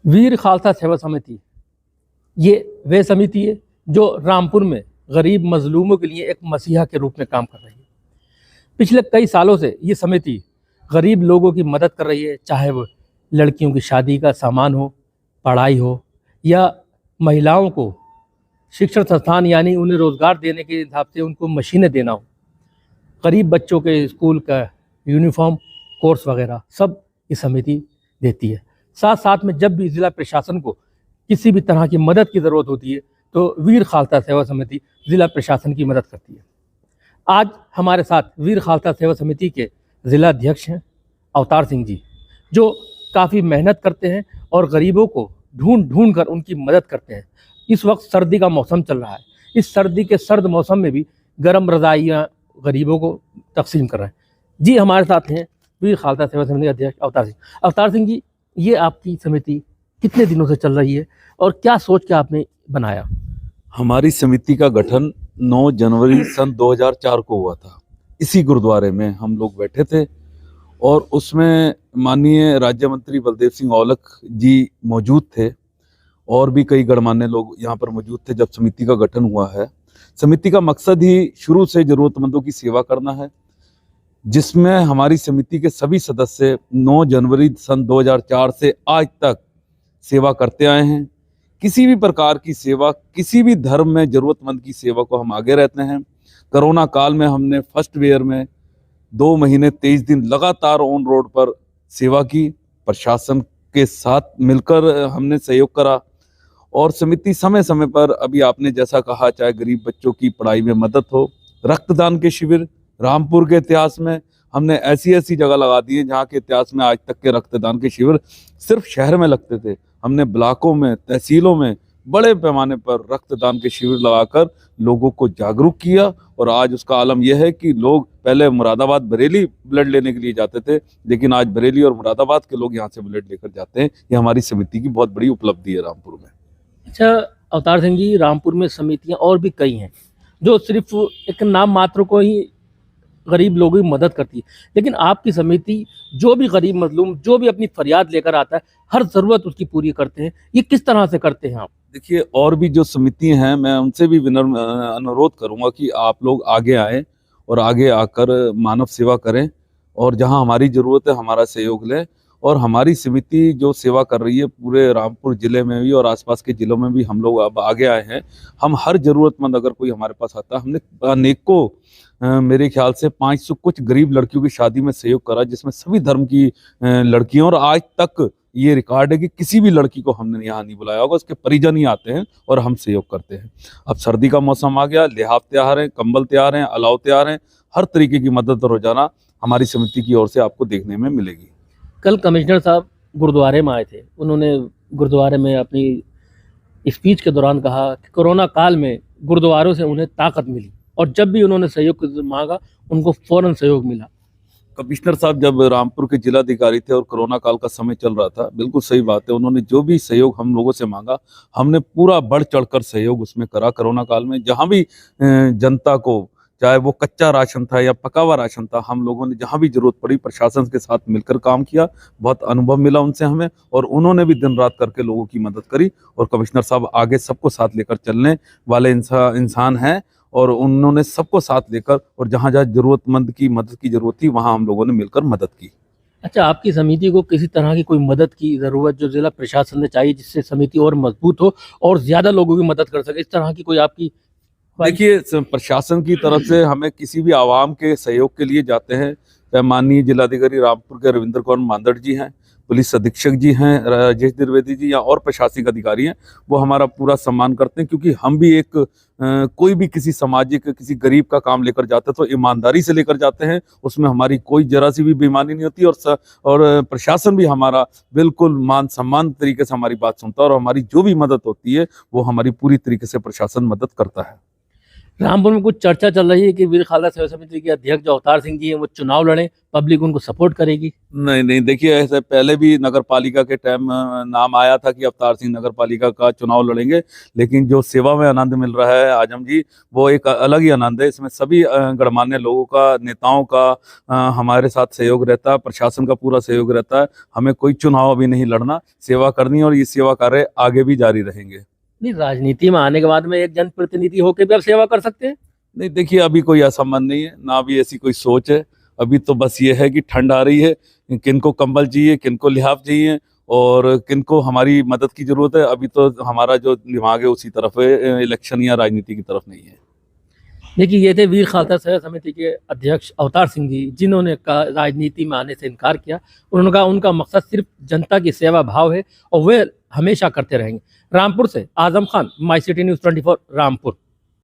वीर खालसा सेवा समिति ये वह समिति है जो रामपुर में गरीब मजलूमों के लिए एक मसीहा के रूप में काम कर रही है। पिछले कई सालों से ये समिति गरीब लोगों की मदद कर रही है, चाहे वो लड़कियों की शादी का सामान हो, पढ़ाई हो, या महिलाओं को शिक्षण संस्थान यानी उन्हें रोज़गार देने के हिसाब से उनको मशीनें देना हो, गरीब बच्चों के स्कूल का यूनिफॉर्म, कोर्स वगैरह सब ये समिति देती है। साथ साथ में जब भी ज़िला प्रशासन को किसी भी तरह की मदद की ज़रूरत होती है तो वीर खालसा सेवा समिति ज़िला प्रशासन की मदद करती है। आज हमारे साथ वीर खालसा सेवा समिति के ज़िला अध्यक्ष हैं अवतार सिंह जी, जो काफ़ी मेहनत करते हैं और गरीबों को ढूंढ ढूंढ कर उनकी मदद करते हैं। इस वक्त सर्दी का मौसम चल रहा है, इस सर्दी के सर्द मौसम में भी गर्म रज़ाइयाँ गरीबों को तकसीम कर रहे हैं। जी हमारे साथ हैं वीर खालसा सेवा समिति के अध्यक्ष अवतार सिंह। अवतार सिंह जी, ये आपकी समिति कितने दिनों से चल रही है और क्या सोच के आपने बनाया? हमारी समिति का गठन 9 जनवरी सन 2004 को हुआ था। इसी गुरुद्वारे में हम लोग बैठे थे और उसमें माननीय राज्य मंत्री बलदेव सिंह औलख जी मौजूद थे और भी कई गणमान्य लोग यहाँ पर मौजूद थे जब समिति का गठन हुआ है। समिति का मकसद ही शुरू से ज़रूरतमंदों की सेवा करना है, जिसमें हमारी समिति के सभी सदस्य 9 जनवरी सन 2004 से आज तक सेवा करते आए हैं। किसी भी प्रकार की सेवा, किसी भी धर्म में ज़रूरतमंद की सेवा को हम आगे रहते हैं। कोरोना काल में हमने फर्स्ट वेयर में 2 महीने 23 दिन लगातार ऑन रोड पर सेवा की, प्रशासन के साथ मिलकर हमने सहयोग करा और समिति समय समय पर, अभी आपने जैसा कहा, चाहे गरीब बच्चों की पढ़ाई में मदद हो, रक्तदान के शिविर, रामपुर के इतिहास में हमने ऐसी ऐसी जगह लगा दी है जहाँ के इतिहास में आज तक के रक्तदान के शिविर सिर्फ शहर में लगते थे। हमने ब्लॉकों में, तहसीलों में बड़े पैमाने पर रक्तदान के शिविर लगाकर लोगों को जागरूक किया और आज उसका आलम यह है कि लोग पहले मुरादाबाद बरेली ब्लड लेने के लिए जाते थे, लेकिन आज बरेली और मुरादाबाद के लोग यहाँ से ब्लड लेकर जाते हैं। ये हमारी समिति की बहुत बड़ी उपलब्धि है रामपुर में। अच्छा अवतार सिंह जी, रामपुर में समितियां और भी कई हैं जो सिर्फ एक नाम मात्र को ही गरीब लोगों की मदद करती है, लेकिन आपकी समिति जो भी गरीब मजलूम जो भी अपनी फरियाद लेकर आता है, हर ज़रूरत उसकी पूरी करते हैं। ये किस तरह से करते हैं आप? देखिए, और भी जो समिति हैं, मैं उनसे भी विनम्र अनुरोध करूंगा कि आप लोग आगे आएँ और आगे आकर मानव सेवा करें और जहां हमारी ज़रूरत है हमारा सहयोग लें। और हमारी समिति जो सेवा कर रही है पूरे रामपुर ज़िले में भी और आसपास के ज़िलों में भी हम लोग अब आगे आए हैं। हम हर ज़रूरतमंद अगर कोई हमारे पास आता है, हमने अनेकों मेरे ख्याल से 500 कुछ गरीब लड़कियों की शादी में सहयोग करा, जिसमें सभी धर्म की लड़कियों, और आज तक ये रिकॉर्ड है कि किसी भी लड़की को हमने यहाँ नहीं बुलाया होगा, उसके परिजन ही आते हैं और हम सहयोग करते हैं। अब सर्दी का मौसम आ गया, लिहाफ तैयार हैं, कंबल तैयार हैं, अलाव तैयार हैं, हर तरीके की मदद रोजाना हमारी समिति की ओर से आपको देखने में मिलेगी। कल कमिश्नर साहब गुरुद्वारे में आए थे, उन्होंने गुरुद्वारे में अपनी स्पीच के दौरान कहा कि कोरोना काल में गुरुद्वारों से उन्हें ताकत मिली और जब भी उन्होंने सहयोग मांगा उनको फौरन सहयोग मिला। कमिश्नर साहब जब रामपुर के जिलाधिकारी थे और कोरोना काल का समय चल रहा था, बिल्कुल सही बात है, उन्होंने जो भी सहयोग हम लोगों से मांगा हमने पूरा बढ़ चढ़कर सहयोग उसमें करा। कोरोना काल में जहां भी जनता को, चाहे वो कच्चा राशन था या पका हुआ राशन था, हम लोगों ने जहां भी जरूरत पड़ी प्रशासन के साथ मिलकर काम किया। बहुत अनुभव मिला उनसे हमें और उन्होंने भी दिन रात करके लोगों की मदद करी। और कमिश्नर साहब आगे सबको साथ लेकर चलने वाले इंसान हैं और उन्होंने सबको साथ लेकर और जहाँ जहाँ जरूरतमंद की मदद की जरूरत थी वहाँ हम लोगों ने मिलकर मदद की। अच्छा, आपकी समिति को किसी तरह की कोई मदद की ज़रूरत जो जिला प्रशासन ने चाहिए, जिससे समिति और मजबूत हो और ज़्यादा लोगों की मदद कर सके, इस तरह की कोई आपकी? देखिए, प्रशासन की तरफ से हमें किसी भी आवाम के सहयोग के लिए जाते हैं, चाहे माननीय जिलाधिकारी रामपुर के रविंद्र कौर मांदड़ जी हैं, पुलिस अधीक्षक जी हैं राजेश द्विवेदी जी, या और प्रशासनिक अधिकारी हैं, वो हमारा पूरा सम्मान करते हैं, क्योंकि हम भी एक कोई भी किसी सामाजिक, किसी गरीब का काम लेकर जाते हैं तो ईमानदारी से लेकर जाते हैं, उसमें हमारी कोई जरा सी भी बेईमानी नहीं होती। और प्रशासन भी हमारा बिल्कुल मान सम्मान तरीके से हमारी बात सुनता है और हमारी जो भी मदद होती है वो हमारी पूरी तरीके से प्रशासन मदद करता है। रामपुर में कुछ चर्चा चल रही है कि वीर खालसा सेवा समिति के अध्यक्ष जो अवतार सिंह जी हैं वो चुनाव लड़ें, पब्लिक उनको सपोर्ट करेगी। नहीं नहीं, देखिए ऐसे पहले भी नगर पालिका के टाइम नाम आया था कि अवतार सिंह नगर पालिका का चुनाव लड़ेंगे, लेकिन जो सेवा में आनंद मिल रहा है आजम जी, वो एक अलग ही आनंद है। इसमें सभी गणमान्य लोगों का, नेताओं का हमारे साथ सहयोग रहता है, प्रशासन का पूरा सहयोग रहता है। हमें कोई चुनाव अभी नहीं लड़ना, सेवा करनी, और ये सेवा कार्य आगे भी जारी रहेंगे। नहीं, राजनीति में आने के बाद में एक जनप्रतिनिधि होकर भी आप सेवा कर सकते हैं। नहीं देखिए, अभी कोई ऐसा मन नहीं है, ना भी ऐसी कोई सोच है। अभी तो बस ये है कि ठंड आ रही है, किनको कंबल चाहिए, किनको लिहाफ चाहिए, और किनको हमारी मदद की जरूरत है। अभी तो हमारा जो दिमाग है उसी तरफ है, इलेक्शन या राजनीति की तरफ नहीं है। देखिए, ये थे वीर खालसा सेवा समिति के अध्यक्ष अवतार सिंह जी, जिन्होंने कहा राजनीति में आने से इनकार किया। उन्होंने कहा उनका मकसद सिर्फ जनता की सेवा भाव है और वे हमेशा करते रहेंगे। रामपुर से Azam Khan, my city news 24 Rampur.